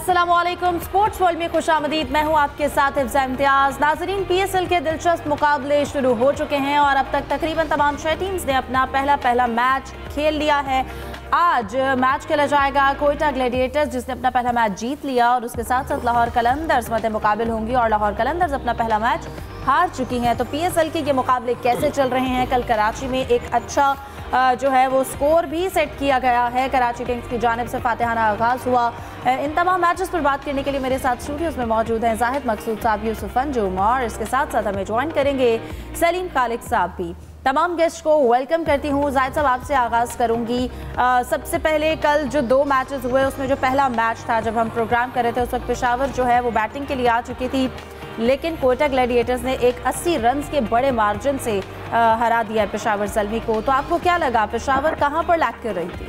अस्सलामुअलैकुम, sports world में खुशामदीद। मैं हूं आपके साथ हिफ्ज़ा इम्तियाज़। नाज़रीन, PSL के दिलचस्प मुकाबले शुरू हो चुके हैं और अब तक तकरीबन तमाम 6 टीम्स ने अपना पहला मैच खेल लिया है। आज मैच खेला जाएगा कोयटा ग्लैडिएटर्स, जिसने अपना पहला मैच जीत लिया, और उसके साथ साथ लाहौर कलंदर्स मद्दे मुकाबिल होंगी और लाहौर कलंदर्स अपना पहला मैच हार चुकी हैं। तो PSL के ये मुकाबले कैसे चल रहे हैं? कल कराची में एक अच्छा जो है वो स्कोर भी सेट किया गया है। कराची किंग्स की जानिब से फातिहाना आगाज़ हुआ। इन तमाम मैचेस पर बात करने के लिए मेरे साथ स्टूडियोज़ में मौजूद हैं जाहिद मकसूद साहब, यूसुफ अंजुम, और इसके साथ साथ हमें ज्वाइन करेंगे सलीम खालिक साहब भी। तमाम गेस्ट को वेलकम करती हूँ। जाहिद साहब, आपसे आगाज़ करूँगी। सबसे पहले कल जो 2 मैचेस हुए उसमें जो पहला मैच था, जब हम प्रोग्राम कर रहे थे उस वक्त पेशावर जो है वो बैटिंग के लिए आ चुकी थी, लेकिन कोयटा ग्लैडिएटर्स ने एक 80 रन के बड़े मार्जिन से हरा दिया पेशावर ज़ल्मी को। तो आपको क्या लगा, पेशावर कहाँ पर लैग कर रही थी?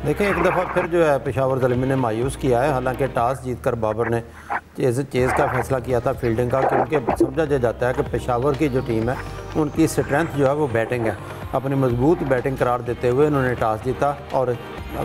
देखिए, एक दफ़ा फिर जो है पेशावर ज़ल्मी ने मायूस किया है। हालांकि टॉस जीतकर बाबर ने चेज़ का फैसला किया था फील्डिंग का, क्योंकि समझा जाता है कि पेशावर की जो टीम है उनकी स्ट्रेंथ जो है वो बैटिंग है। अपनी मजबूत बैटिंग करार देते हुए उन्होंने टॉस जीता और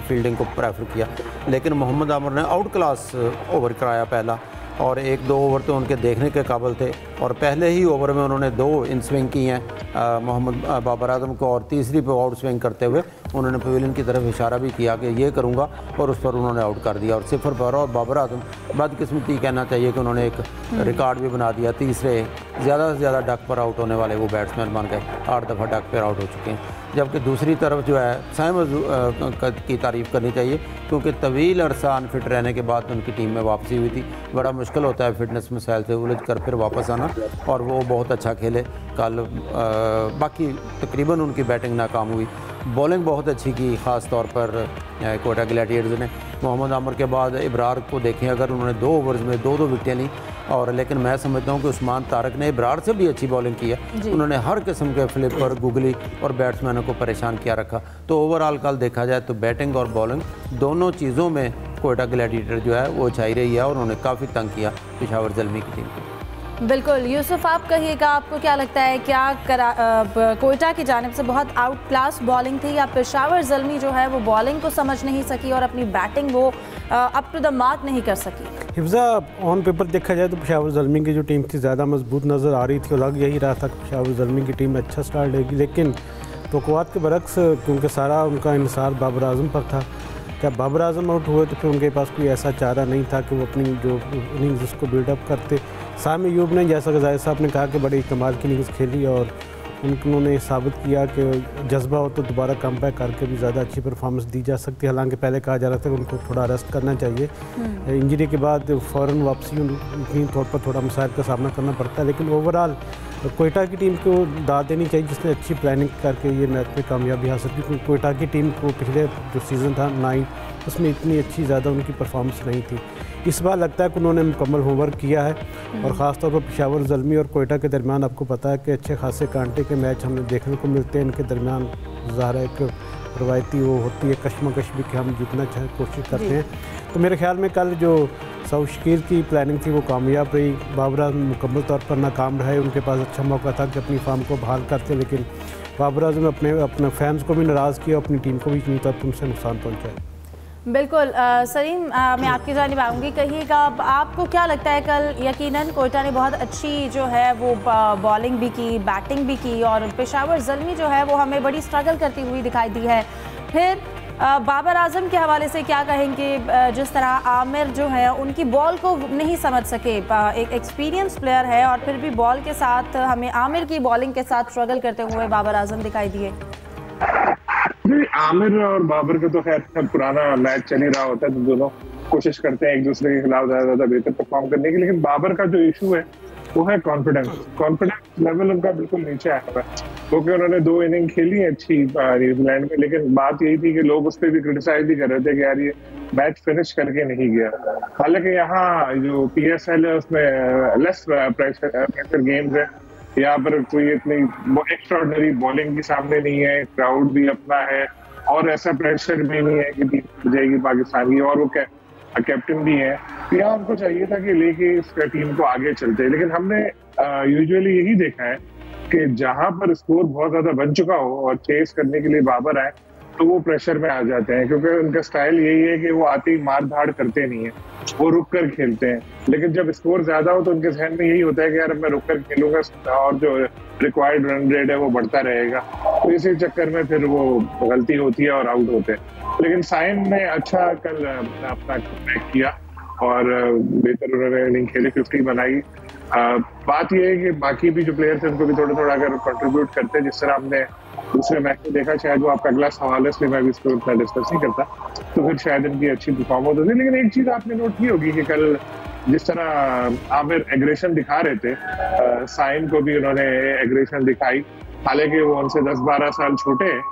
फील्डिंग को प्रेफर किया, लेकिन मोहम्मद आमिर ने आउट क्लास ओवर कराया पहला, और 1-2 ओवर तो उनके देखने के काबिल थे, और पहले ही ओवर में उन्होंने 2 इन स्विंग की हैं मोहम्मद बाबर आजम को, और तीसरी पे आउट स्विंग करते हुए उन्होंने पवेलियन की तरफ इशारा भी किया कि ये करूंगा, और उस पर उन्होंने आउट कर दिया। और 0 पर और बाबर आजम बदकिस्मती कहना चाहिए कि उन्होंने एक रिकॉर्ड भी बना दिया। तीसरे ज़्यादा से ज़्यादा डक पर आउट होने वाले वो बैट्समैन बन गए। 8 दफ़ा डक पर आउट हो चुके हैं। जबकि दूसरी तरफ जो है साइम की तारीफ़ करनी चाहिए, क्योंकि तवील अरसा अनफिट रहने के बाद उनकी टीम में वापसी हुई थी। बड़ा मुश्किल होता है फिटनेस मसाइल से उलझ कर फिर वापस आना, और वो बहुत अच्छा खेले कल। बाकी तकरीबन उनकी बैटिंग नाकाम हुई। बॉलिंग बहुत अच्छी की, ख़ास तौर पर कोयटा ग्लैडिएटर्स ने। मोहम्मद आमिर के बाद इब्रार को देखें, अगर उन्होंने 2 ओवर्स में 2 विकेटें ली, और लेकिन मैं समझता हूँ कि उस्मान तारक ने इब्रार से भी अच्छी बॉलिंग की है। उन्होंने हर किस्म के फ्लिपर, गुगली और बैट्समैनों को परेशान किया रखा। तो ओवरऑल कल देखा जाए तो बैटिंग और बॉलिंग दोनों चीज़ों में कोयटा ग्लैडिएटर जो है वो अच्छाई रही है, और उन्होंने काफ़ी तंग किया पेशावर ज़ल्मी की टीम को। बिल्कुल। यूसुफ, आप कहिएगा, आपको क्या लगता है, क्या कोयटा की जानिब से बहुत आउट क्लास बॉलिंग थी, या पेशावर ज़ल्मी जो है वो बॉलिंग को समझ नहीं सकी और अपनी बैटिंग वो अप टू द मार्क नहीं कर सकी? हिफ्ज़ा, ऑन पेपर देखा जाए तो पेशावर ज़ल्मी की जो टीम थी ज़्यादा मजबूत नज़र आ रही थी, और लग यही रहा था कि पेशावर ज़ल्मी की टीम अच्छा स्टार्ट लेगी, लेकिन तवक्कुआत के बरक्स, क्योंकि सारा उनका इंसार बाबर आजम पर था। जब बाबर आजम आउट हुए तो फिर उनके पास कोई ऐसा चारा नहीं था कि वो अपनी जो इनिंग्स उसको बिल्डअप करते। सामी यूब ने, जैसा कि जाहिद साहब ने कहा, कि बड़ी कमाल की इनिंग्स खेली, और उन्होंने साबित किया कि जज्बा हो तो दोबारा कम बैक करके भी ज़्यादा अच्छी परफॉर्मेंस दी जा सकती है। हालांकि पहले कहा जा रहा था कि उनको थोड़ा रेस्ट करना चाहिए, इंजरी के बाद फ़ौरन वापसी उनकी तौर पर थोड़ा मसाइल का सामना करना पड़ता है। लेकिन ओवरऑल कोयटा की टीम को दाद देनी चाहिए, जिसने अच्छी प्लानिंग करके ये मैच में कामयाबी हासिल की, क्योंकि कोयटा की टीम को पिछले जो सीज़न था 9 उसमें इतनी अच्छी ज़्यादा उनकी परफॉर्मेंस नहीं थी। इस बार लगता है कि उन्होंने मुकम्मल होमवर्क किया है, और ख़ास तौर पर पेशावर ज़ल्मी और कोयटा के दरमियान आपको पता है कि अच्छे खासे कांटे के मैच हमें देखने को मिलते हैं। इनके दरमियान ज़ाहिर है एक रवायती वो होती है कशमकश भी कि हम जीतना कोशिश करते हैं। तो मेरे ख्याल में कल जो साउथ शकीर की प्लानिंग थी वो कामयाब रही। बाबर आजम मुकम्मल तौर पर नाकाम रहे। उनके पास अच्छा मौका था कि अपनी फार्म को बहाल करते, लेकिन बाबर आजम अपने फैंस को भी नाराज़ किया, अपनी टीम को भी इतनी तौर पर उनसे नुकसान पहुँचाया। बिल्कुल। सलीम, मैं आपकी जानिब आऊँगी। कहिएगा, आपको क्या लगता है, कल यकीनन कोयटा ने बहुत अच्छी जो है वो बॉलिंग भी की, बैटिंग भी की, और पेशावर ज़ल्मी जो है वो हमें बड़ी स्ट्रगल करती हुई दिखाई दी है। फिर बाबर आजम के हवाले से क्या कहेंगे? जिस तरह आमिर जो है उनकी बॉल को नहीं समझ सके, एक एक्सपीरियंस प्लेयर है, और फिर भी बॉल के साथ हमें आमिर की बॉलिंग के साथ स्ट्रगल करते हुए बाबर आजम दिखाई दिए। आमिर और बाबर का तो खैर पुराना मैच चल ही रहा होता है, तो दोनों कोशिश करते हैं एक दूसरे के खिलाफ ज्यादा बेहतर परफॉर्म करने की। लेकिन बाबर का जो इशू है वो है कॉन्फिडेंस लेवल उनका बिल्कुल नीचे आया हुआ है, क्योंकि उन्होंने 2 इनिंग खेली अच्छी न्यूजीलैंड में, लेकिन बात यही थी कि लोग उस पर भी क्रिटिसाइज भी कर रहे थे कि यार ये मैच फिनिश करके नहीं गया। हालांकि यहाँ जो PSL है उसमें लेस प्रेशर गेम्स है, यहाँ पर कोई इतनी एक्स्ट्राऑर्डिनरी बॉलिंग भी सामने नहीं है, क्राउड भी अपना है, और ऐसा प्रेशर भी नहीं है कि टीम हो जाएगी पाकिस्तान की, और वो कैप्टन भी है। तो यहाँ उनको चाहिए था कि लेके इस टीम को आगे चलते। लेकिन हमने यूजुअली यही देखा है कि जहां पर स्कोर बहुत ज्यादा बन चुका हो और चेस करने के लिए बाबर आए, तो वो प्रेशर में आ जाते हैं, क्योंकि उनका स्टाइल यही है कि वो आते ही मार धाड़ करते नहीं है, वो रुक कर खेलते हैं। लेकिन जब स्कोर ज्यादा हो तो उनके जहन में यही होता है कि यार मैं रुक कर खेलूंगा और जो रिक्वायर्ड रन रेट है वो बढ़ता रहेगा, तो इसी चक्कर में फिर वो गलती होती है और आउट होते हैं। लेकिन साइम ने अच्छा कल अपना बैक किया और बेहतर उन्होंने इनिंग खेली, 50 बनाई। बात यह है कि बाकी भी जो प्लेयर्स हैं उनको भी थोड़ा थोड़ा अगर कंट्रीब्यूट करते हैं, जिस तरह हमने दूसरे मैच में देखा, शायद वो आपका अगला सवाल है इसलिए मैं भी इसको इतना डिस्कस नहीं करता, तो फिर शायद इनकी अच्छी परफॉर्मेंस होती। लेकिन एक चीज आपने नोट की होगी कि कल जिस तरह आमिर एग्रेशन दिखा रहे थे, साइम को भी उन्होंने एग्रेशन दिखाई, हालांकि वो उनसे 10-12 साल छोटे हैं,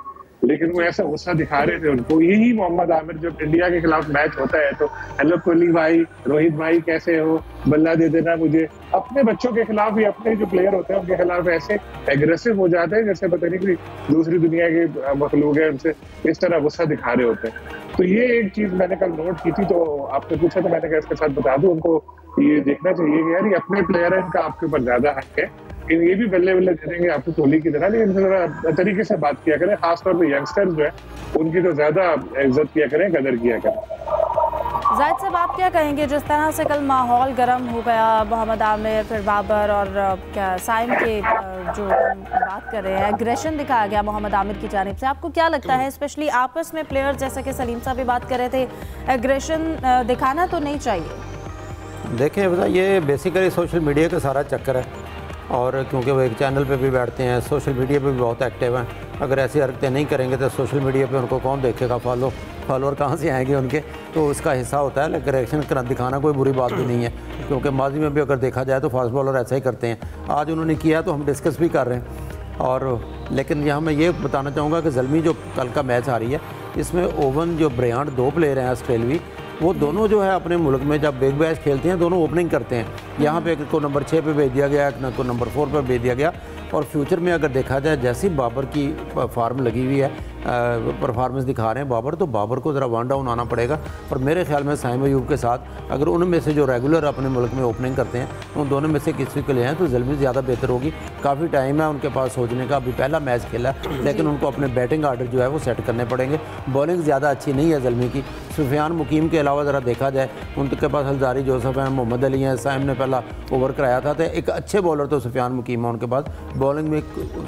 लेकिन वो ऐसा गुस्सा दिखा रहे थे उनको। यही मोहम्मद आमिर जब इंडिया के खिलाफ मैच होता है तो हेलो कोहली भाई, रोहित भाई कैसे हो, बल्ला दे देना मुझे, अपने बच्चों के खिलाफ ही अपने जो प्लेयर होते हैं उनके खिलाफ ऐसे एग्रेसिव हो जाते हैं जैसे पता नहीं कोई दूसरी दुनिया के मखलूक है, उनसे इस तरह गुस्सा दिखा रहे होते हैं। तो ये एक चीज मैंने कल नोट की थी, तो आपने पूछा तो मैंने कहा इसके साथ बता दूं, उनको ये देखना चाहिए कि यार ये अपने प्लेयर है, इनका आपके ऊपर ज्यादा हक है, ये भी बल्ले बल्ले दे देंगे आपको कोहली की तरह, लेकिन थोड़ा तरीके से बात किया करें, खासतौर पर यंगस्टर्स जो है उनकी तो ज्यादा इज्जत किया करें, कदर किया करें। जाहिद साहब, आप क्या कहेंगे जिस तरह से कल माहौल गर्म हो गया, मोहम्मद आमिर, फिर बाबर और क्या साइम के जो बात कर रहे हैं, एग्रेशन दिखाया गया मोहम्मद आमिर की जानिब से, आपको क्या लगता है स्पेशली आपस में प्लेयर्स, जैसा कि सलीम साहब भी बात कर रहे थे, एग्रेशन दिखाना तो नहीं चाहिए? देखिए बता, ये बेसिकली सोशल मीडिया का सारा चक्कर है, और क्योंकि वो एक चैनल पे भी बैठते हैं, सोशल मीडिया पे भी बहुत एक्टिव हैं, अगर ऐसी हरकतें नहीं करेंगे तो सोशल मीडिया पे उनको कौन देखेगा, फॉलोअर कहाँ से आएंगे उनके, तो उसका हिस्सा होता है। लेकिन रिएक्शन दिखाना कोई बुरी बात भी नहीं है, क्योंकि माजी में भी अगर देखा जाए तो फास्ट बॉलर ऐसा ही करते हैं, आज उन्होंने किया तो हम डिस्कस भी कर रहे हैं। और लेकिन यहाँ मैं ये बताना चाहूँगा कि ज़ल्मी जो कल का मैच आ रही है, इसमें ओवन जो ब्रियांट 2 प्लेयर हैं ऑस्ट्रेलवी, वो दोनों जो है अपने मुल्क में जब बिग बैश खेलते हैं दोनों ओपनिंग करते हैं। यहाँ पे एक को नंबर 6 पे भेज दिया गया, एक को नंबर 4 पे भेज दिया गया। और फ्यूचर में अगर देखा जाए जैसी बाबर की फार्म लगी हुई है, परफॉर्मेंस दिखा रहे हैं बाबर, तो बाबर को ज़रा 1 डाउन आना पड़ेगा। और मेरे ख्याल में साइम अयूब के साथ अगर उनमें से जो रेगुलर अपने मुल्क में ओपनिंग करते हैं उन दोनों में से किसी को ले आएँ तो ज़ल्मी ज़्यादा बेहतर होगी। काफ़ी टाइम है उनके पास सोचने का, अभी पहला मैच खेला, लेकिन उनको अपने बैटिंग आर्डर जो है वो सेट करने पड़ेंगे। बॉलिंग ज़्यादा अच्छी नहीं है ज़ल्मी की। सुफियान मुकीम के अलावा ज़रा देखा जाए उनके पास हल्जारी जोसेफ हैं, मोहम्मद अली हैं, साइम ने पहला ओवर कराया था, तो एक अच्छे बॉलर तो सुफियान मुकीम है उनके पास, बॉलिंग में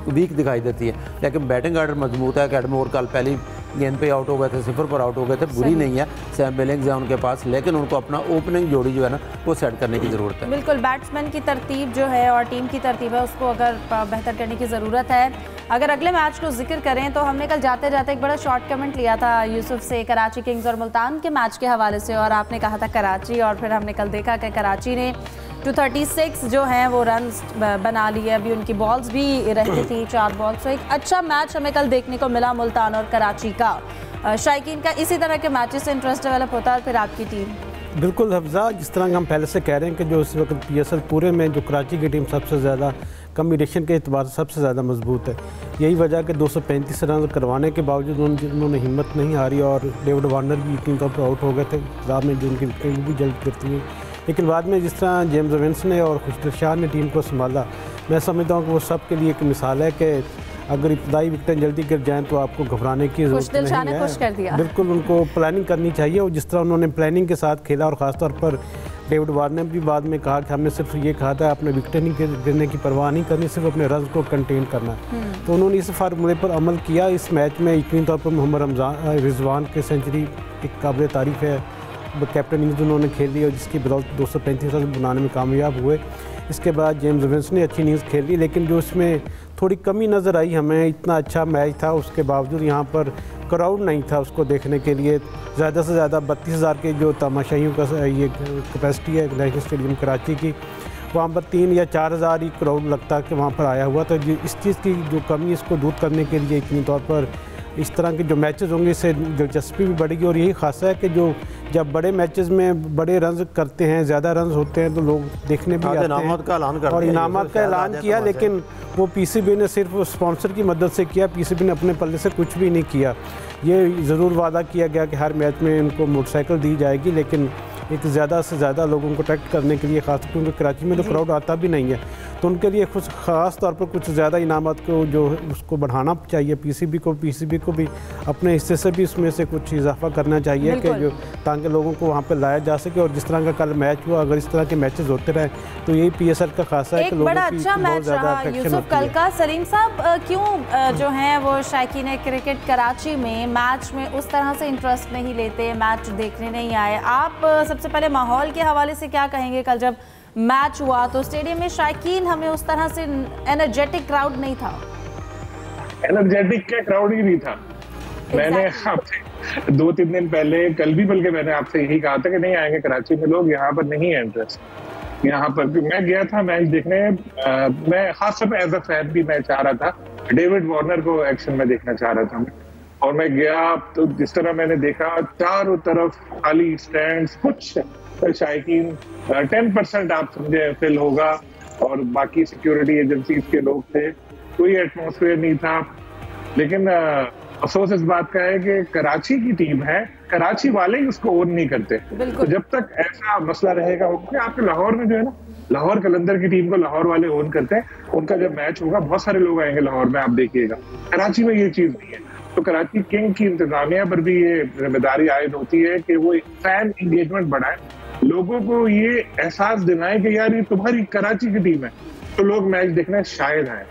वीक दिखाई देती है, लेकिन बैटिंग आर्डर मजबूत है। कैडमोर कल पहली गेंद पे आउट हो गए थे, 0 पर आउट हो गए थे, बुरी नहीं है, सैम बिलिंग्स है उनके पास, लेकिन उनको अपना ओपनिंग जोड़ी जो है ना वो सेट करने की ज़रूरत है। बिल्कुल, बैट्समैन की तरतीब जो है और टीम की तरतीब है उसको अगर बेहतर करने की ज़रूरत है। अगर अगले मैच को जिक्र करें तो हमने कल जाते जाते एक बड़ा शॉर्ट कमेंट लिया था यूसुफ से कराची किंग्स और मुल्तान के मैच के हवाले से, और आपने कहा था कराची, और फिर हमने कल देखा कि कराची ने 236 जो हैं वो रन बना लिए। अभी उनकी बॉल्स भी रहती थी 4 बॉल्स, तो एक अच्छा मैच हमें कल देखने को मिला मुल्तान और कराची का। शायकीन का इसी तरह के मैचेस से इंटरेस्ट डेवलप होता है। और फिर आपकी टीम बिल्कुल हफ्जा, जिस तरह हम पहले से कह रहे हैं कि जो इस वक्त PSL पूरे में जो कराची की टीम सबसे ज़्यादा कम्बिनेशन के एतबार से सबसे ज़्यादा मजबूत है। यही वजह कि 235 रन करवाने के बावजूद उन्होंने हिम्मत नहीं हारी, और डेविड वार्नर भी यकीन तौर पर आउट हो गए थे इंतजाम में, जो उनकी विकेट भी जल्द गिरती हुई। लेकिन बाद में जिस तरह जेम्स इवेंस ने और खुशदिल शाह ने टीम को संभाला, मैं समझता हूँ कि वो सब के लिए एक मिसाल है कि अगर इब्तदाई विकेटें जल्दी गिर जाएँ तो आपको घबराने की ज़रूरत नहीं है। खुश कर दिया। बिल्कुल, उनको प्लानिंग करनी चाहिए, और जिस तरह उन्होंने प्लानिंग के साथ खेला, और ख़ासतौर पर डेविड वार्नर ने भी बाद में कहा कि हमने सिर्फ ये कहा था अपने विकेटें नहीं गिरने की परवाह नहीं करनी, सिर्फ अपने रन को कंटेन करना। तो उन्होंने इस फार्मूले पर अमल किया। इस मैच में यकीनी तौर पर मोहम्मद रिजवान की सेंचुरी एक काबिल तारीफ़ है, कैप्टन इनिंग्स उन्होंने खेली और जिसकी बदौलत 235 रन बनाने में कामयाब हुए। इसके बाद जेम्स इवेंस ने अच्छी इनिंग्स खेली, लेकिन जो इसमें थोड़ी कमी नज़र आई हमें, इतना अच्छा मैच था उसके बावजूद यहाँ पर क्राउड नहीं था उसको देखने के लिए। ज़्यादा से ज़्यादा 32,000 के जो तमाशाइयों का ये कैपेसिटी है नेशनल स्टेडियम कराची की, वहाँ पर 3 या 4,000 ही क्राउड लगता कि वहाँ पर आया हुआ। तो इस चीज़ की जो कमी इसको दूर करने के लिए यकीनी तौर पर इस तरह के जो मैचेस होंगे इससे दिलचस्पी भी बढ़ेगी। और यही खासा है कि जो जब बड़े मैचेस में बड़े रन करते हैं, ज़्यादा रन होते हैं, तो लोग देखने भी आते हैं। और इनामत का ऐलान किया, लेकिन वो PCB ने सिर्फ स्पॉन्सर की मदद से किया, PCB ने अपने पल्ले से कुछ भी नहीं किया। ये ज़रूर वादा किया गया कि हर मैच में उनको मोटरसाइकिल दी जाएगी, लेकिन एक ज़्यादा से ज़्यादा लोगों को अट्रैक्ट करने के लिए, खास क्योंकि कराची में तो क्राउड आता भी नहीं है, तो उनके लिए कुछ ख़ास तौर पर कुछ ज़्यादा इनामात को जो उसको बढ़ाना चाहिए। पीसीबी को भी अपने हिस्से से भी इसमें से कुछ इजाफा करना चाहिए कि जो ताकि लोगों को वहाँ पर लाया जा सके। और जिस तरह का कल मैच हुआ, अगर इस तरह के मैचेस होते रहे तो यही PSL का खासा है कि लोगों की बहुत ज़्यादा अट्रैक्शन होती है। कल का सलीम साहब क्यों जो है वो शायकीन क्रिकेट कराची में मैच में उस तरह से इंटरेस्ट नहीं लेते, मैच देखने नहीं आए? आप सबसे पहले माहौल के हवाले से क्या कहेंगे? कल जब मैच हुआ तो स्टेडियम में शायकीन हमें उस तरह से एनर्जेटिक क्राउड नहीं था। एनर्जेटिक क्या क्राउड ही नहीं था। मैंने आपसे 2-3 दिन पहले, कल भी बल्कि मैंने आपसे यही कहा था कि नहीं आएंगे कराची में लोग, यहाँ पर नहीं है इंटरेस्ट। यहाँ पर मैं गया था मैच देखने, मैं खास तौर पर एज अ फैन भी मैं चाह रहा था, डेविड वार्नर को एक्शन में देखना चाह रहा था। और मैं गया तो जिस तरह मैंने देखा, चारों तरफ खाली स्टैंड्स, कुछ शायकीन 10% आप समझे फिल होगा, और बाकी सिक्योरिटी एजेंसीज के लोग थे, कोई एटमॉस्फेयर नहीं था। लेकिन अफसोस इस बात का है कि कराची की टीम है, कराची वाले ही उसको ओन नहीं करते। तो जब तक ऐसा मसला रहेगा, आपके लाहौर में जो है ना, लाहौर कलंदर की टीम को लाहौर वाले ओन करते हैं, उनका जब मैच होगा बहुत सारे लोग आएंगे लाहौर में, आप देखिएगा। कराची में ये चीज नहीं है। तो कराची किंग की इंतजामिया पर भी ये जिम्मेदारी आयद होती है कि वो फैन इंगेजमेंट बढ़ाए, लोगों को ये एहसास दिलाएं कि यार ये तुम्हारी कराची की टीम है, तो लोग मैच देखने शायद आए।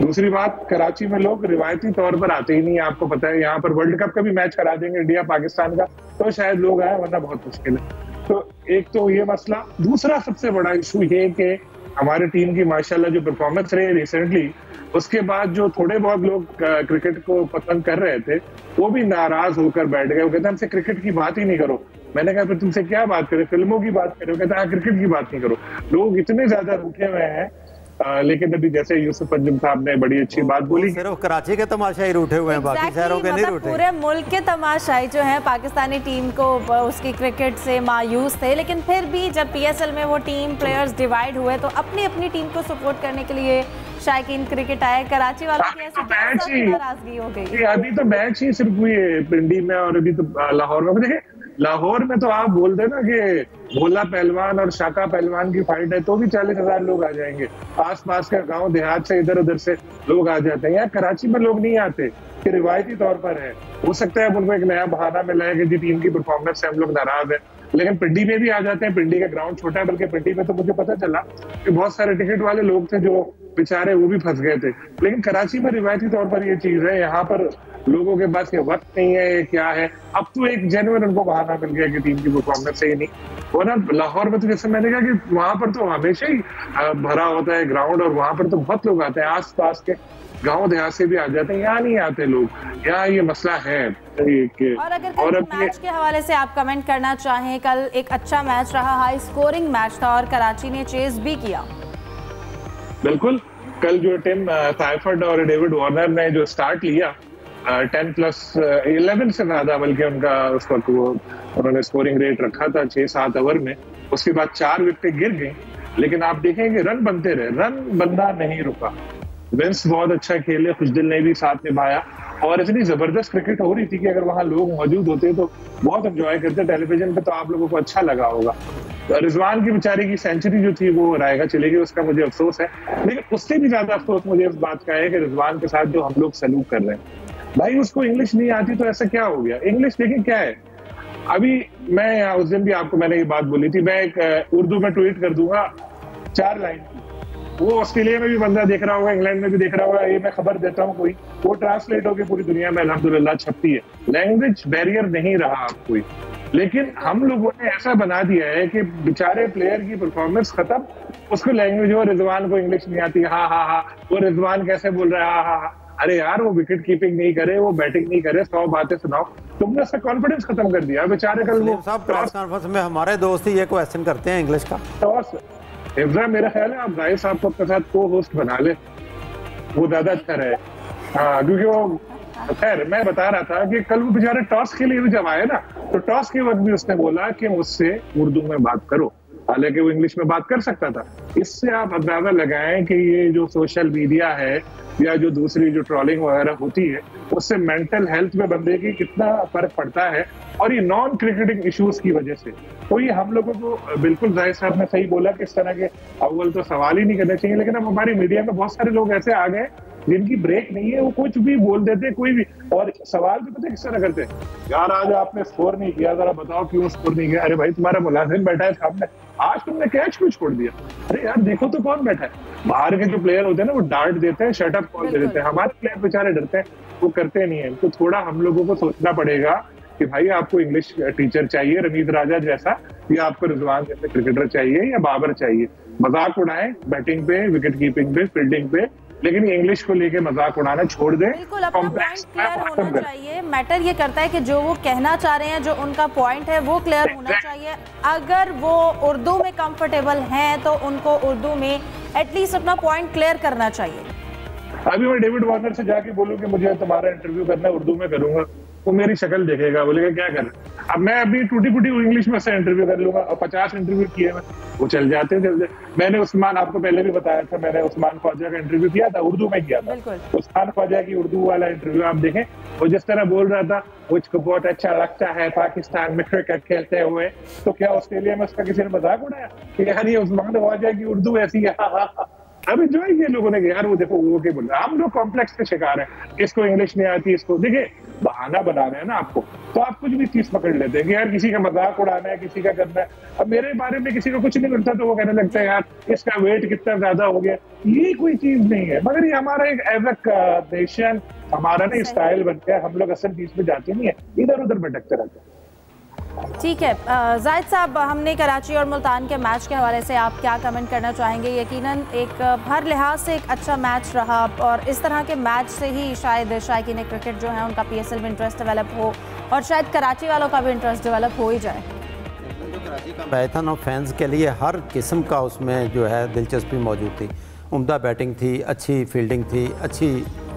दूसरी बात, कराची में लोग रिवायती तौर पर आते ही नहीं, आपको पता है। यहाँ पर वर्ल्ड कप का भी मैच करा देंगे इंडिया पाकिस्तान का, तो शायद लोग आए, वरना बहुत मुश्किल है। तो एक तो ये मसला। दूसरा सबसे बड़ा इशू ये कि हमारी टीम की माशाल्लाह जो परफॉर्मेंस रही रिसेंटली, उसके बाद जो थोड़े बहुत लोग क्रिकेट को पसंद कर रहे थे, वो भी नाराज होकर बैठ गए। वो कहते हमसे क्रिकेट की बात ही नहीं करो। मैंने कहा फिर तुमसे क्या बात करें, फिल्मों की बात करो? कहते हैं क्रिकेट की बात नहीं करो। लोग इतने ज्यादा रूठे हुए हैं। लेकिन अभी जैसे यूसुफ अंजुम साहब ने बड़ी अच्छी बात बोली, सिर्फ कराची के तमाशाई रूठे हुए हैं, बाकी शहरों के नहीं रूठे। पूरे मुल्क के तमाशाई जो है पाकिस्तानी टीम को उसकी क्रिकेट से मायूस थे, लेकिन फिर भी जब PSL में वो टीम प्लेयर्स डिवाइड हुए तो अपनी अपनी टीम को सपोर्ट करने के लिए शायकीन क्रिकेट आए। कराची वालों की ऐसी नाराजगी हो गई। अभी तो मैच ही सिर्फ हुई है पिंडी में, और अभी तो लाहौर में। देखे लाहौर में तो आप बोल देना कि भोला पहलवान और शाका पहलवान की फाइट है, तो भी 40,000 लोग आ जाएंगे। आसपास का गांव देहात से इधर उधर से लोग आ जाते हैं। यहाँ कराची में लोग नहीं आते, कि रिवायती तौर पर है। हो सकता है उनको एक नया बहाना मिला है कि जी टीम की परफॉर्मेंस से हम लोग नाराज है, लेकिन पिंडी में भी आ जाते हैं। पिंडी का ग्राउंड छोटा है, बल्कि पिंडी में तो मुझे पता चला कि बहुत सारे टिकट वाले लोग थे जो बेचारे वो भी फंस गए थे। लेकिन कराची में रिवायती तौर पर ये चीज है, यहाँ पर लोगों के पास ये वक्त नहीं है, क्या है। अब तो एक जेन्युइन उनको बहाना मिल गया कि टीम की परफॉर्मेंस सही नहीं। और ना लाहौर में तो जैसे मैंने कहा कि वहां पर तो हमेशा ही भरा होता है ग्राउंड, और वहां पर तो बहुत लोग आते हैं, आस पास के गांव देहात से भी आ जाते हैं। यहाँ नहीं आते लोग, यहाँ ये मसला है। और अगर मैच के हवाले से आप कमेंट करना चाहें, कल एक अच्छा मैच रहा, हाई स्कोरिंग मैच था और कराची ने चेस भी किया। बिल्कुल, कल जो टीम साइफर्ड और डेविड वार्नर ने जो स्टार्ट लिया 10+11 से ज्यादा, बल्कि उनका उस वक्त वो उन्होंने स्कोरिंग रेट रखा था 6-7 ओवर में। उसके बाद 4 विकेट गिर गई, लेकिन आप देखेंगे रन बनते रहे, रन बनना नहीं रुका। विंस बहुत अच्छा खेले, खुशदिल ने भी साथ निभाया, और इतनी जबरदस्त क्रिकेट हो रही थी कि अगर वहां लोग मौजूद होते तो बहुत एंजॉय करते। टेलीविजन पे तो आप लोगों को अच्छा लगा होगा। रिजवान की बेचारे की सेंचुरी जो थी वो रायगा चली गई, उसका मुझे अफसोस है। लेकिन उससे भी ज्यादा अफसोस मुझे इस बात का है कि रिजवान के साथ जो हम लोग सलूक कर रहे हैं, भाई उसको इंग्लिश नहीं आती तो ऐसा क्या हो गया। इंग्लिश देखिए क्या है। अभी मैं उस दिन भी आपको मैंने ये बात बोली थी, मैं एक उर्दू में ट्वीट कर दूंगा 4 लाइन, वो ऑस्ट्रेलिया में भी बंदा देख रहा होगा, इंग्लैंड में भी देख रहा होगा, ये मैं खबर देता हूँ कोई, वो ट्रांसलेट होकर पूरी दुनिया में अल्हम्दुलिल्लाह छपती है। लैंग्वेज बैरियर नहीं रहा अब कोई, लेकिन हम लोगों ने ऐसा बना दिया है कि बेचारे प्लेयर की परफॉर्मेंस खत्म, उसको लैंग्वेज हो, रिजवान को इंग्लिश नहीं आती, हाँ, वो रिजवान कैसे बोल रहा है, हाँ। अरे यार, वो विकेट कीपिंग नहीं करे, वो बैटिंग नहीं करे, 100 बातें सुनाओ, तुमने उसका कॉन्फिडेंस खत्म कर दिया बेचारे। कल वो साहब प्रेस कॉन्फ्रेंस में हमारे दोस्त ही ये क्वेश्चन करते हैं इंग्लिश का। इब्राहिम, मेरा ख्याल है आप गाइस साहब को अपने साथ को होस्ट बना ले, वो ज्यादा अच्छा रहे। हाँ, क्योंकि वो खैर मैं बता रहा था कि कल वो बेचारे टॉस के लिए भी जब आए ना, तो टॉस के वक्त भी उसने बोला कि मुझसे उर्दू में बात करो। हालांकि वो इंग्लिश में बात कर सकता था। इससे आप अंदाजा लगाएं कि ये जो सोशल मीडिया है या जो दूसरी जो ट्रोलिंग वगैरह होती है उससे मेंटल हेल्थ में बंदे की कितना फर्क पड़ता है, और ये नॉन क्रिकेटिंग इश्यूज की वजह से। तो ये हम लोगों को बिल्कुल जाहिर साहब ने सही बोला कि इस तरह के अव्वल तो सवाल ही नहीं करने चाहिए, लेकिन अब हमारी मीडिया में बहुत सारे लोग ऐसे आ गए जिनकी ब्रेक नहीं है, वो कुछ भी बोल देते कोई भी, और सवाल भी पता किस तरह करते हैं, यार आज आपने स्कोर नहीं किया, जरा बताओ क्यों स्कोर नहीं किया। अरे भाई तुम्हारा मुलाजिम बैठा है सामने, आज तुमने कैच क्यों छोड़ दिया? अरे यार देखो तो कौन बैठा है। बाहर के जो प्लेयर होते हैं ना वो डांट देते हैं, शट अप कॉल दे देते हैं, हमारे प्लेयर बेचारे डरते हैं, वो करते नहीं है। तो थोड़ा हम लोगों को सोचना पड़ेगा कि भाई आपको इंग्लिश टीचर चाहिए रमीज राजा जैसा, या आपको रिजवान जैसे क्रिकेटर चाहिए, या बाबर चाहिए। मजाक उड़ाएं बैटिंग पे, विकेट कीपिंग पे, फील्डिंग पे, लेकिन इंग्लिश को लेके मजाक उड़ाना छोड़ दें। बिल्कुल अपना पॉइंट क्लियर होना चाहिए। मैटर ये करता है कि जो वो कहना चाह रहे हैं, जो उनका पॉइंट है वो क्लियर होना चाहिए। अगर वो उर्दू में कंफर्टेबल हैं तो उनको उर्दू में एटलीस्ट अपना पॉइंट क्लियर करना चाहिए। अभी मैं डेविड वार्नर से जाके बोलूं कि मुझे तुम्हारा इंटरव्यू करना है, उर्दू में करूंगा, वो मेरी शक्ल देखेगा, बोलेगा क्या कर। अब मैं अभी टूटी फूटी इंग्लिश में से इंटरव्यू कर लूंगा, और 50 इंटरव्यू किए मैं, वो चल जाते हैं। मैंने उस्मान, आपको पहले भी बताया था, मैंने उस्मान ख्वाजा का इंटरव्यू किया था, उर्दू में किया था। उस्मान ख्वाजा की उर्दू वाला इंटरव्यू आप देखें, वो जिस तरह बोल रहा था, मुझको बहुत अच्छा लगता है पाकिस्तान में क्रिकेट खेलते हुए, तो क्या ऑस्ट्रेलिया में उसका किसी ने मजाक उड़ाया कि यार ये उस्मान ख्वाजा की उर्दू ऐसी है? अब एंजॉय किया लोगों ने, यार वो देखो वो क्या बोल रहा है। हम लोग कॉम्प्लेक्स के शिकार हैं, इसको इंग्लिश नहीं आती, इसको देखिए बहाना बना रहे हैं ना आपको, तो आप कुछ भी चीज पकड़ लेते हैं कि यार किसी का मजाक उड़ाना है, किसी का करना है। अब मेरे बारे में किसी को कुछ नहीं मिलता तो वो कहने लगता है यार इसका वेट कितना ज्यादा हो गया। ये कोई चीज नहीं है, मगर ये हमारा एक एज अ नेशन हमारा ना स्टाइल बन गया, हम लोग असल चीज पे जाते नहीं है, इधर उधर भटकते रहते हैं। ठीक है जाहिद साहब, हमने कराची और मुल्तान के मैच के हवाले से आप क्या कमेंट करना चाहेंगे? यकीनन एक हर लिहाज से एक अच्छा मैच रहा, और इस तरह के मैच से ही शायद शायकीन क्रिकेट जो है उनका PSL में इंटरेस्ट डेवलप हो, और शायद कराची वालों का भी इंटरेस्ट डेवलप हो ही जाए। जो कराची का मैच था ना, फैंस के लिए हर किस्म का उसमें जो है दिलचस्पी मौजूद थी। उम्दा बैटिंग थी, अच्छी फील्डिंग थी, अच्छी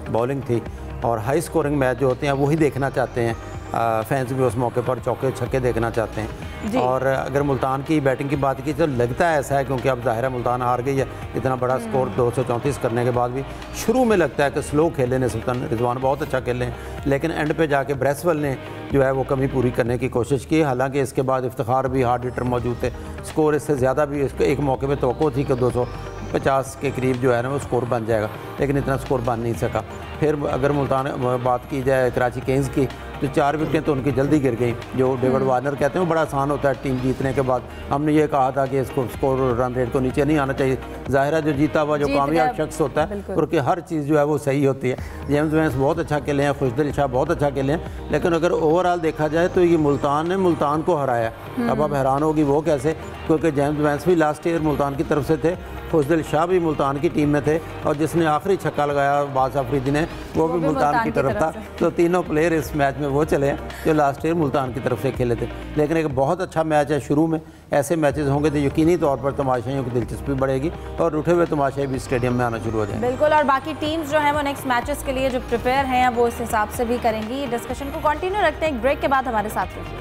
बॉलिंग थी, और हाई स्कोरिंग मैच जो होते हैं वही देखना चाहते हैं फैंस भी। उस मौके पर चौके छक्के देखना चाहते हैं। और अगर मुल्तान की बैटिंग की बात की तो लगता है ऐसा है, क्योंकि अब ज़ाहिर है मुल्तान हार गई है, इतना बड़ा स्कोर 234 करने के बाद भी शुरू में लगता है कि स्लो खेले ने सुल्तान रिजवान बहुत अच्छा खेले हैं, लेकिन एंड पे जाके ब्रेसवेल ने जो है वो कमी पूरी करने की कोशिश की। हालांकि इसके बाद इफ्तिखार भी हार्ड हिटर मौजूद थे, स्कोर इससे ज़्यादा भी इसको एक मौके पर तवक्को थी कि 250 के करीब जो है ना वो स्कोर बन जाएगा, लेकिन इतना स्कोर बन नहीं सका। फिर अगर मुल्तान बात की जाए कराची किंग्स की, तो 4 विकेटें तो उनकी जल्दी गिर गई। जो डेविड वार्नर कहते हैं वो बड़ा आसान होता है टीम जीतने के बाद। हमने ये कहा था कि इसको स्कोर रन रेट को नीचे नहीं आना चाहिए। ज़ाहिर है जो जीता हुआ जो कामयाब शख्स होता है उनकी हर चीज़ जो है वो सही होती है। जेम्स वेंस बहुत अच्छा खेले हैं, खुशदिल शाह बहुत अच्छा खेले हैं, लेकिन अगर ओवरऑल देखा जाए तो ये मुल्तान ने मुल्तान को हराया। अब आप हैरान होगी वो कैसे, क्योंकि जेम्स वेंस भी लास्ट ईयर मुल्तान की तरफ से थे, खुशदिल शाह भी मुल्तान की टीम में थे, और जिसने आखिरी छक्का लगाया बाज अफरीदी ने वो भी मुल्तान की तरफ था। तो तीनों प्लेयर इस मैच में वो चले हैं जो लास्ट ईयर मुल्तान की तरफ से खेले थे। लेकिन एक बहुत अच्छा मैच है। शुरू में ऐसे मैचेस होंगे तो यकीनी तौर पर तमाशाइयों की दिलचस्पी बढ़ेगी, और उठे हुए तमाशाई भी स्टेडियम में आना शुरू हो जाएंगे। बिल्कुल, और बाकी टीम्स जो हैं वो नेक्स्ट मैचेस के लिए जो प्रिपेयर हैं वो इस हिसाब से भी करेंगी। डिस्कशन को कंटिन्यू रखते हैं, एक ब्रेक के बाद हमारे साथ रहिए।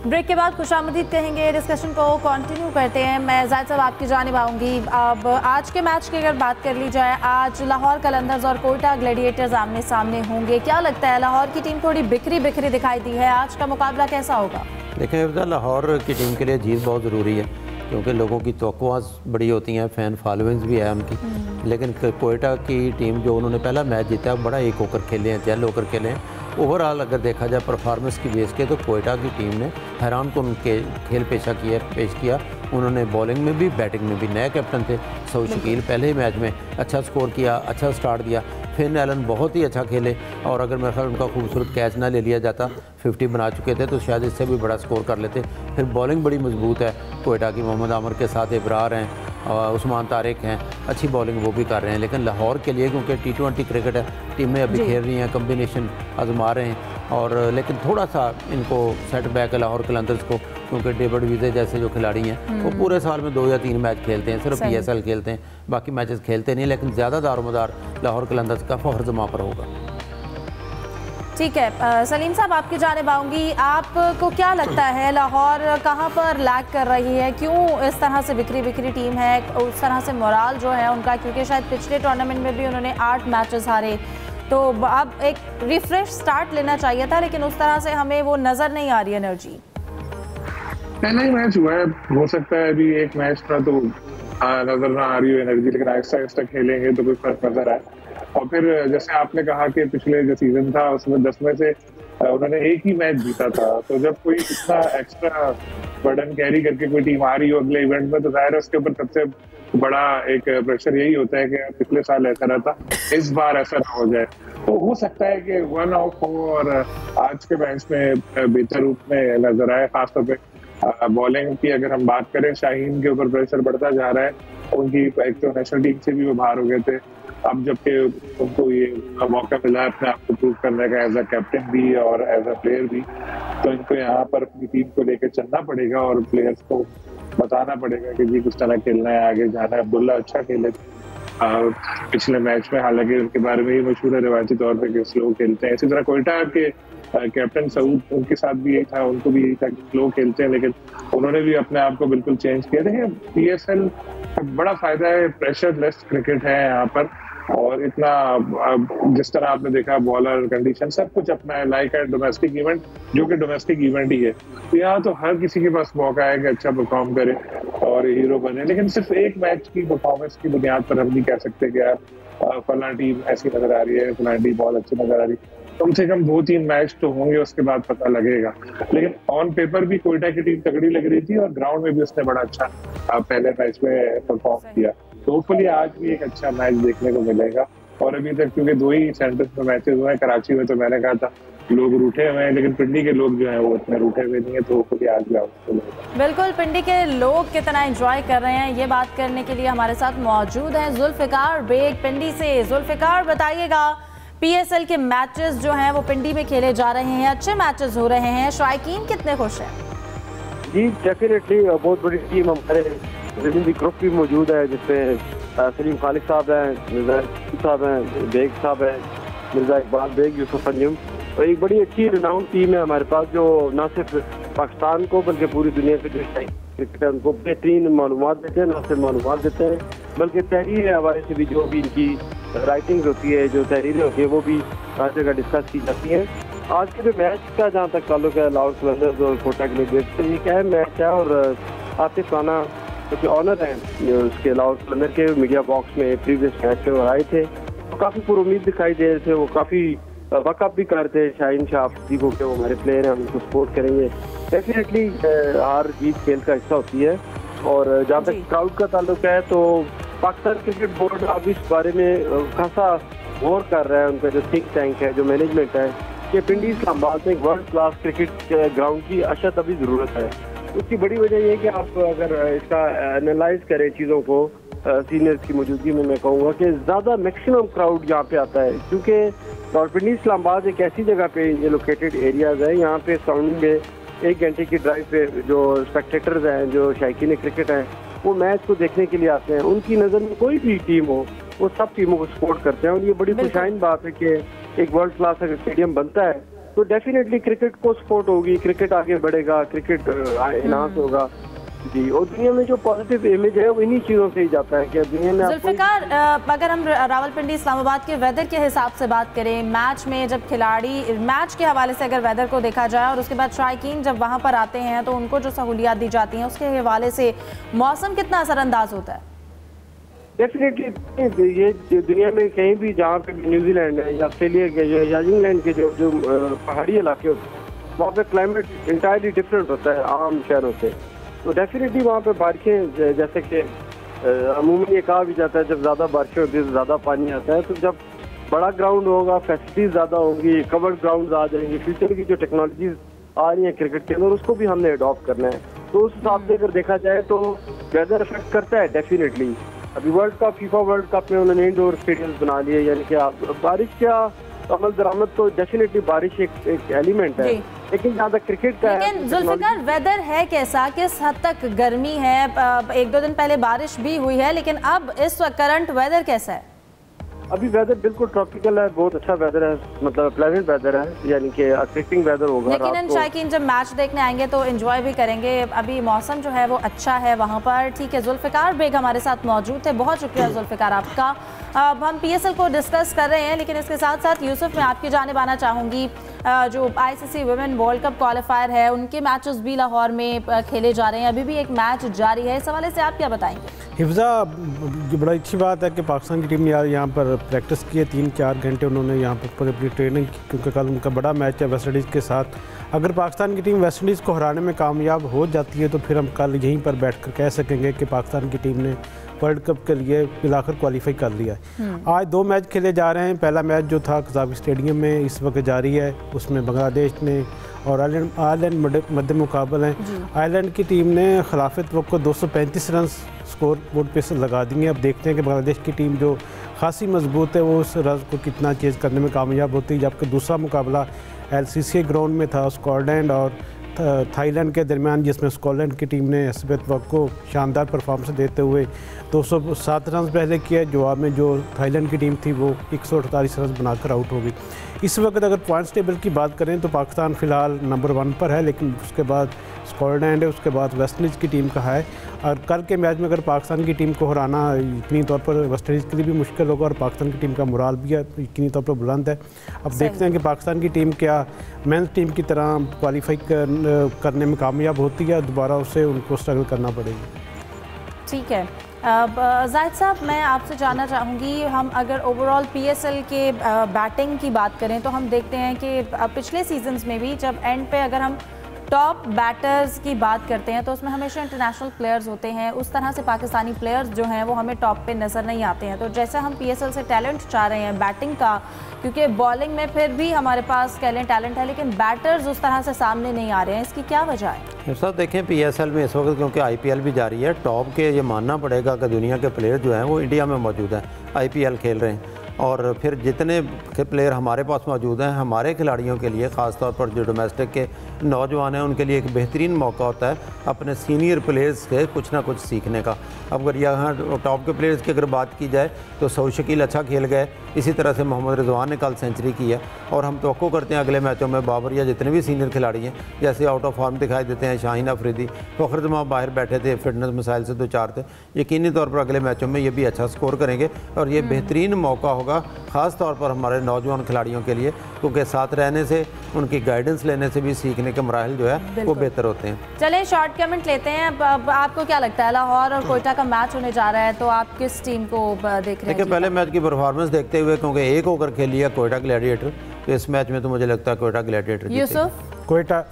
ब्रेक के बाद खुशामदीद कहेंगे, डिस्कशन को कंटिन्यू करते हैं। मैं जाहिद साहब आपकी जानिब आऊँगी। अब आज के मैच की अगर बात कर ली जाए, आज लाहौर कलंदर्स और कोयटा ग्लैडिएटर्स आमने सामने होंगे। क्या लगता है, लाहौर की टीम थोड़ी बिखरी बिखरी दिखाई दी है, आज का मुकाबला कैसा होगा? देखें, लाहौर की टीम के लिए जीत बहुत ज़रूरी है, क्योंकि लोगों की तवक्कुआं बड़ी होती हैं, फ़ैन फॉलोइंग्स भी है उनकी। लेकिन कोयटा की टीम जो उन्होंने पहला मैच जीता बड़ा एक होकर खेले हैं, जेल होकर खेले हैं। ओवरऑल अगर देखा जाए परफॉर्मेंस की बेस के, तो कोयटा की टीम ने हैरान कन के खेल पेश किया। उन्होंने बॉलिंग में भी बैटिंग में भी, नए कैप्टन थे सऊद शकील, पहले ही मैच में अच्छा स्कोर किया, अच्छा स्टार्ट दिया। फिन एलन बहुत ही अच्छा खेले, और अगर मेरे ख्याल उनका खूबसूरत कैच ना ले लिया जाता, 50 बना चुके थे, तो शायद इससे भी बड़ा स्कोर कर लेते। फिर बॉलिंग बड़ी मजबूत है कोयटा की, मोहम्मद आमर के साथ इब्रार हैं, उस्मान तारिक हैं, अच्छी बॉलिंग वो भी कर रहे हैं। लेकिन लाहौर के लिए, क्योंकि T20 क्रिकेट है, टीमें अभी खेल रही हैं, कम्बिनेशन आजमा रहे हैं, और लेकिन थोड़ा सा इनको सेटबैक है लाहौर कलंदर्स को, क्योंकि डेविड विजय जैसे जो खिलाड़ी हैं वो पूरे साल में 2 या 3 मैच खेलते हैं, सिर्फ PSL खेलते हैं, बाकी मैचेस खेलते नहीं। लेकिन ज़्यादा दारोमदार लाहौर कलंदर्स का फखर जमा पर होगा। ठीक है सलीम साहब, आपकी जानिब आऊँगी। आपको क्या लगता है लाहौर कहाँ पर लैग कर रही है, क्यों इस तरह से बिखरी टीम है, उस तरह से मोराल जो है उनका, क्योंकि शायद पिछले टूर्नामेंट में भी उन्होंने 8 मैचेस हारे, तो अब एक रिफ्रेश स्टार्ट लेना चाहिए था, लेकिन उस तरह से हमें वो नज़र नहीं आ रही एनर्जी। पहला ही मैच हुआ है, हो सकता है अभी एक मैच था तो नजर ना आ रही हो एनर्जी, लेकिन आहिस्ता आहिस्ता खेलेंगे तो कोई फर्क नजर आए। और फिर जैसे आपने कहा कि पिछले जो सीजन था उसमें 10 में से उन्होंने एक ही मैच जीता था, तो जब कोई इतना एक्स्ट्रा बर्डन कैरी करके कोई टीम आ रही हो अगले इवेंट में, तो जाहिर है उसके ऊपर सबसे बड़ा एक प्रेशर यही होता है कि पिछले साल ऐसा रहा था, इस बार ऐसा ना हो जाए। तो हो सकता है कि 1 आउट हो और आज के मैच में बेहतर रूप में नजर आए। खासतौर पे बॉलिंग की अगर हम बात करें, शाहीन के ऊपर प्रेशर बढ़ता जा रहा है, उनकी एक तो नेशनल टीम से भी वो बाहर हो गए थे, अब जबकि उनको ये मौका मिला है अपने आप को प्रूव करने का एज अ कैप्टन भी और एज अ प्लेयर भी, तो इनको यहाँ पर अपनी टीम को लेकर चलना पड़ेगा और प्लेयर्स को बताना पड़ेगा कि जी किस तरह खेलना है, आगे जाना है। अब्दुल्ला अच्छा खेले पिछले मैच में, हालांकि उनके बारे में ही मशहूर है रिवायती तौर पर कि स्लो खेलते हैं। इसी तरह कोयटा के कैप्टन सऊद, उनके साथ भी यही था, उनको भी यही था कि स्लो खेलते हैं, लेकिन उन्होंने भी अपने आप को बिल्कुल चेंज किया। देखिए PSL का बड़ा फायदा है, प्रेशर लेस क्रिकेट है यहाँ पर, और इतना जिस तरह आपने देखा बॉलर कंडीशन सब कुछ अपना है, लाइक है डोमेस्टिक इवेंट, जो कि डोमेस्टिक इवेंट ही है। तो यहाँ तो हर किसी के पास मौका है कि अच्छा परफॉर्म करे और हीरो बने, लेकिन सिर्फ एक मैच की परफॉर्मेंस की बुनियाद पर हम नहीं कह सकते कि यार फलां टीम ऐसी नजर आ रही है, फलां टीम बहुत अच्छी नजर आ रही है। कम से कम 2-3 मैच तो होंगे, उसके बाद पता लगेगा। लेकिन ऑन पेपर भी कोयटा की टीम तगड़ी लग रही थी और ग्राउंड में भी उसने बड़ा अच्छा पहले मैच में परफॉर्म किया, तो होपफुली आज भी एक अच्छा मैच देखने को मिलेगा। और अभी तक क्योंकि 2 ही सेंटर्स में मैचेस हुए हैं, कराची में तो मैंने कहा था लोग रूठे हुए हैं, लेकिन पिंडी के लोग जो हैं वो इतने रूठे हुए नहीं है, तो होपफुली आज भी आउटफुल। बिल्कुल, पिंडी के लोग कितना एंजॉय कर रहे हैं ये बात करने के लिए हमारे साथ मौजूद हैं जुल्फिकार बेग पिंडी से। जुल्फिकार, बताइएगा PSL के मैचेस जो हैं वो पिंडी में खेले जा रहे हैं, अच्छे मैचेस हो रहे हैं, शायकीन कितने खुश हैं? जी डेफिनेटली, बहुत बड़ी टीम हमारे ग्रुप भी मौजूद है, जिसमें सलीम खालिद साहब हैं, मिर्जा साहब हैं, बेग साहब हैं, मिर्जा इकबाल बेग, यूसुफ अंजुम, और एक बड़ी अच्छी रिनाउंड टीम है हमारे पास, जो न सिर्फ पाकिस्तान को बल्कि पूरी दुनिया के जो क्रिकेट है उनको बेहतरीन मालूमात देते हैं, न सिर्फ मालूमात देते हैं बल्कि तहरीर हवाले से भी जो भी इनकी राइटिंग होती है, जो तहरीरें होती है, वो भी हर जगह डिस्कस की जाती हैं। आज के जो मैच का जहाँ तक ताल्लुक है लाहौर कलंदर्स और कोटा के लिए, तो ये क्या है मैच है, और आतिफ राना जो ऑनर हैं उसके लाहौर कलंदर के मीडिया बॉक्स में प्रीवियस मैच में वो आए थे, तो काफ़ी पुरुमीद दिखाई दे रहे थे, वो काफ़ी वक़अप भी करते हैं शाहीन शाह को कि वो हमारे प्लेयर हैं, हम उनको सपोर्ट करेंगे। डेफिनेटली हार जीत खेल का हिस्सा होती है। और जहाँ तक क्राउड का ताल्लुक है तो पाकिस्तान क्रिकेट बोर्ड अब इस बारे में खासा गौर कर रहा है, उनका जो थिंक टैंक है, जो मैनेजमेंट है, कि पिंडी इस्लामाबाद में वर्ल्ड क्लास क्रिकेट ग्राउंड की अशद अभी ज़रूरत है। उसकी बड़ी वजह ये है कि आप अगर इसका एनालाइज करें चीज़ों को सीनियर्स की मौजूदगी में, मैं कहूँगा कि ज़्यादा मैक्सिमम क्राउड यहाँ पे आता है, क्योंकि पिंडी इस्लामाबाद एक ऐसी जगह पे ये लोकेटेड एरियाज़ है, यहाँ पे सराउंडिंग में 1 घंटे की ड्राइव पे जो स्पेक्टेटर्स हैं, जो शायकीन क्रिकेट हैं, वो मैच को देखने के लिए आते हैं। उनकी नज़र में कोई भी टीम हो, वो सब टीमों को सपोर्ट करते हैं, और ये बड़ी खुशाइन बात है कि एक वर्ल्ड क्लास अगर स्टेडियम बनता है तो डेफिनेटली क्रिकेट को सपोर्ट होगी, क्रिकेट आगे बढ़ेगा, क्रिकेट एनहांस होगा। जी, और दुनिया में जो पॉजिटिव इमेज है वो इन्हीं चीज़ों से ही जाता है कि दुनिया में। जुल्फिकार, अगर हम रावलपिंडी इस्लामाबाद के वेदर के हिसाब से बात करें, मैच में जब खिलाड़ी मैच के हवाले से अगर वेदर को देखा जाए, और उसके बाद शायकीन जब वहाँ पर आते हैं तो उनको जो सहूलियात दी जाती हैं उसके हवाले से मौसम कितना असरअंदाज होता है? डेफिनेटली ये दुनिया में कहीं भी जहाँ पे न्यूजीलैंड है या ऑस्ट्रेलिया के या इंग्लैंड के जो पहाड़ी इलाके होते हैं, वहाँ पे क्लाइमेट इंटायरली डिफरेंट होता है आम शहरों से। तो डेफिनेटली वहाँ पे बारिशें, जैसे कि अमूमन ये कहा भी जाता है जब ज़्यादा बारिशें होती है तो ज़्यादा पानी आता है, तो जब बड़ा ग्राउंड होगा, फैसिलिटीज़ ज़्यादा होंगी, कवर्ड ग्राउंड आ जाएंगे, फ्यूचर की जो टेक्नोलॉजीज आ रही है क्रिकेट के अंदर उसको भी हमने अडॉप्ट करना है। तो उस हिसाब से अगर देखा जाए तो वेदर इफेक्ट करता है डेफिनेटली। अभी world cup, FIFA world cup में उन्होंने इंडोर स्टेडियम बना लिए, यानी कि आप बारिश का अमल दरामद तो डेफिनेटली बारिश एक एलिमेंट है, लेकिन जहाँ तक क्रिकेट का है। लेकिन जुल्फिकार, वेदर है कैसा, किस हद तक गर्मी है? 1-2 दिन पहले बारिश भी हुई है, लेकिन अब इस वक्त करंट वेदर कैसा है? अभी वेदर बिल्कुल ट्रॉपिकल है, बहुत अच्छा वेदर है, मतलब प्लेजेंट वेदर है, यानी कि अट्रैक्टिंग वेदर होगा। लेकिन शायकीन जब मैच देखने आएंगे तो एंजॉय भी करेंगे, अभी मौसम जो है वो अच्छा है वहाँ पर। ठीक है, जुल्फ़िकार बेग हमारे साथ मौजूद थे, बहुत शुक्रिया जुल्फ़िकार आपका। अब हम PSL को डिस्कस कर रहे हैं, लेकिन इसके साथ साथ यूसुफ मैं आपकी जानिब आना चाहूँगी। जो ICC women world cup qualifier है उनके मैचेस भी लाहौर में खेले जा रहे हैं, अभी भी एक मैच जारी है, इस हवाले से आप क्या बताएंगे? हिफ्जा, बड़ा अच्छी बात है कि पाकिस्तान की टीम ने यहाँ पर प्रैक्टिस की है, 3-4 घंटे उन्होंने यहाँ पर अपनी ट्रेनिंग की, क्योंकि कल उनका बड़ा मैच है वेस्ट इंडीज़ के साथ। अगर पाकिस्तान की टीम वेस्ट इंडीज़ को हराने में कामयाब हो जाती है तो फिर हम कल यहीं पर बैठकर कह सकेंगे कि पाकिस्तान की टीम ने वर्ल्ड कप के लिए मिलाकर क्वालिफाई कर लिया है। आज 2 मैच खेले जा रहे हैं। पहला मैच जो था कज़ावी स्टेडियम में इस वक्त जारी है, उसमें बांग्लादेश ने और आयरलैंड मध्य मुकाबल हैं। आयरलैंड की टीम ने खिलाफ तवक्को 235 रन स्कोर बोर्ड पे से लगा दिए। अब देखते हैं कि बांग्लादेश की टीम जो खासी मजबूत है वो उस रन को कितना चेज़ करने में कामयाब होती है। जबकि दूसरा मुकाबला LCCA ग्राउंड में था स्कॉटलैंड और थाईलैंड के दरमियान, जिसमें स्कॉटलैंड की टीम ने हस्ब तवक्को शानदार परफॉर्मेंस देते हुए 207 रन पहले किया। जवाब में जो थाईलैंड की टीम थी वो 148 रन बनाकर आउट हो गई। इस वक्त अगर पॉइंट्स टेबल की बात करें तो पाकिस्तान फ़िलहाल नंबर 1 पर है, लेकिन उसके बाद स्कॉटलैंड है, उसके बाद वेस्ट इंडीज़ की टीम का है। और कल के मैच में अगर पाकिस्तान की टीम को हराना यकीनी तौर पर वेस्ट इंडीज़ के लिए भी मुश्किल होगा और पाकिस्तान की टीम का मोराल भी यकीनी तौर पर बुलंद है। अब देखते हैं कि पाकिस्तान की टीम क्या मेंस टीम की तरह क्वालिफाई करने में कामयाब होती है, दोबारा उसे उनको स्ट्रगल करना पड़ेगा। ठीक है, अब जाहिद साहब मैं आपसे जानना चाहूँगी, हम अगर ओवरऑल PSL के बैटिंग की बात करें तो हम देखते हैं कि पिछले सीजन्स में भी जब एंड पे अगर हम टॉप बैटर्स की बात करते हैं तो उसमें हमेशा इंटरनेशनल प्लेयर्स होते हैं, उस तरह से पाकिस्तानी प्लेयर्स जो हैं वो हमें टॉप पे नज़र नहीं आते हैं। तो जैसे हम PSL से टैलेंट चाह रहे हैं बैटिंग का, क्योंकि बॉलिंग में फिर भी हमारे पास टैलेंट है, लेकिन बैटर्स उस तरह से सामने नहीं आ रहे हैं, इसकी क्या वजह है? सर देखें, PSL में इस वक्त क्योंकि IPL भी जारी है, टॉप के ये मानना पड़ेगा कि दुनिया के प्लेयर जो हैं वो इंडिया में मौजूद हैं, IPL खेल रहे हैं। और फिर जितने प्लेयर हमारे पास मौजूद हैं, हमारे खिलाड़ियों के लिए ख़ास तौर पर जो डोमेस्टिक के नौजवान हैं उनके लिए एक बेहतरीन मौका होता है अपने सीनियर प्लेयर्स से कुछ ना कुछ सीखने का। अब अगर यहाँ टॉप के प्लेयर्स की अगर बात की जाए तो सऊद शकील अच्छा खेल गए, इसी तरह से मोहम्मद रिजवान ने कल सेंचुरी की है और हम तवक्को करते हैं अगले मैचों में बाबर या जितने भी सीनियर खिलाड़ी हैं जैसे आउट ऑफ फॉर्म दिखाई देते हैं, शाहीन अफरीदी, फ़खर जमां बाहर बैठे थे, फिटनेस मसाइल से 2-4 थे, यकीनी तौर पर अगले मैचों में ये भी अच्छा स्कोर करेंगे और ये बेहतरीन मौका होगा ख़ास तौर पर हमारे नौजवान खिलाड़ियों के लिए, क्योंकि साथ रहने से उनकी गाइडेंस लेने से भी सीखने के मराहल जो है वो बेहतर होते हैं। चलें शॉर्ट कमेंट लेते हैं। अब आपको क्या लगता है, लाहौर और कोयटा का मैच होने जा रहा है तो आप किस टीम को देख रहे हैं? देखिए, पहले मैच की परफॉर्मेंस देखते हुए क्योंकि 1 होकर खेली है कोयटा ग्लैडिएटर, तो इस मैच में तो मुझे लगता है कोयटा ग्लैडिएटर। यूसुफ? कोयटा।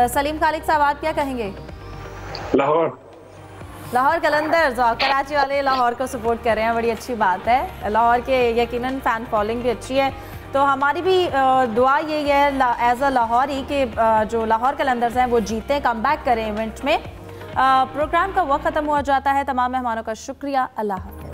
सलीम खालिक साहब आप क्या कहेंगे? लाहौर कलंदर्स और कराची वाले लाहौर को सपोर्ट कर रहे हैं, बड़ी अच्छी बात है। लाहौर के यकीनन फ़ैन फॉलोइंग भी अच्छी है, तो हमारी भी दुआ यही है एज अ लाहौरी कि जो लाहौर कलंदर्स हैं वो जीतें, कम बैक करें इवेंट में। प्रोग्राम का वक्त ख़त्म हुआ जाता है। तमाम मेहमानों का शुक्रिया, अल्लाह हाफ़िज़।